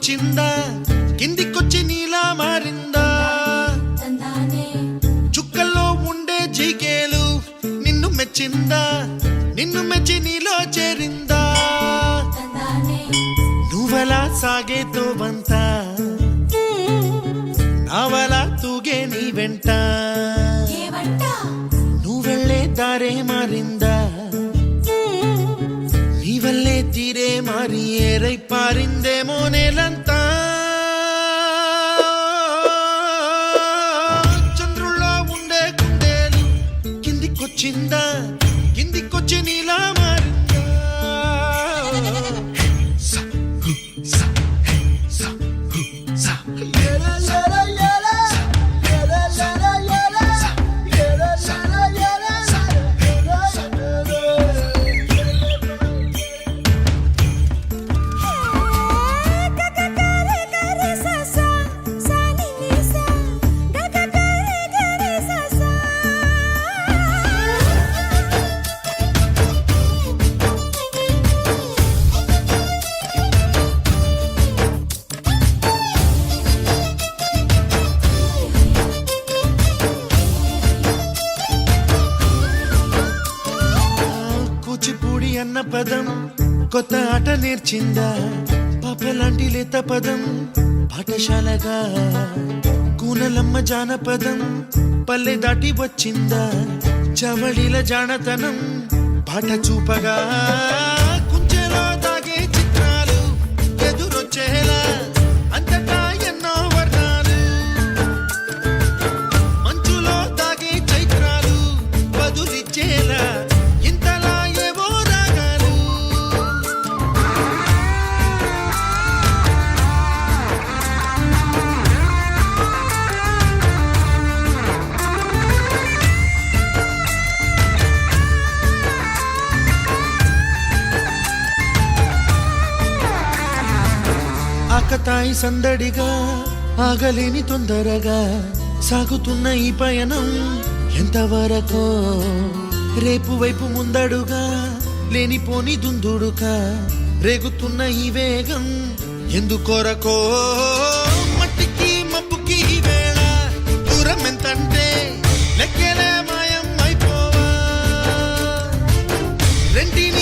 కిందికొచ్చిందా కిందికొచ్చి నీలా మారిందా చుక్కల్లో ఉండే జీకేలు నిన్ను మెచ్చిందా నిన్ను మెచ్చి నీలో చేరిందా నువ్వలా సాగేతో వంత నావలా తూగే నీ వెంట నువ్వెళ్ళే దారే మారిందా నీవల్లే తీరే మారి ఏరై పారిందేమో నేలంతా చంద్రుల్లో ఉండే కుండేలు కిందికొచ్చిందా కిందికొచ్చి నీలా మారిందా కూచిపూడి అన్న పదం కొత్త ఆట నేర్చిందా పాపలాంటి లేత పదం పాఠశాలగా కూనలమ్మ జానపదం పల్లె దాటి వచ్చిందా చవడిల జానతనం పాట చూపగా కుంచెలో దాగే చిత్రాలు ఎదురొచ్చేలా అంతటా ఎన్నో వర్ణాలు మంచులో దాగే చైత్రాలు బదులిచ్చేలా ఆకతాయి సందడిగా ఆగలేని తొందరగా సాగుతున్న ఈ పయనం ఎంతవరకో రేపు వైపు ముందడుగా లేనిపోని దుందుడుగా రేగుతున్న ఈ వేగం ఎందుకొరకో మట్టికి మబ్బుకి వేళ దూరం ఎంతంటే లెక్కలే మాయం అయిపోవా రెంటిని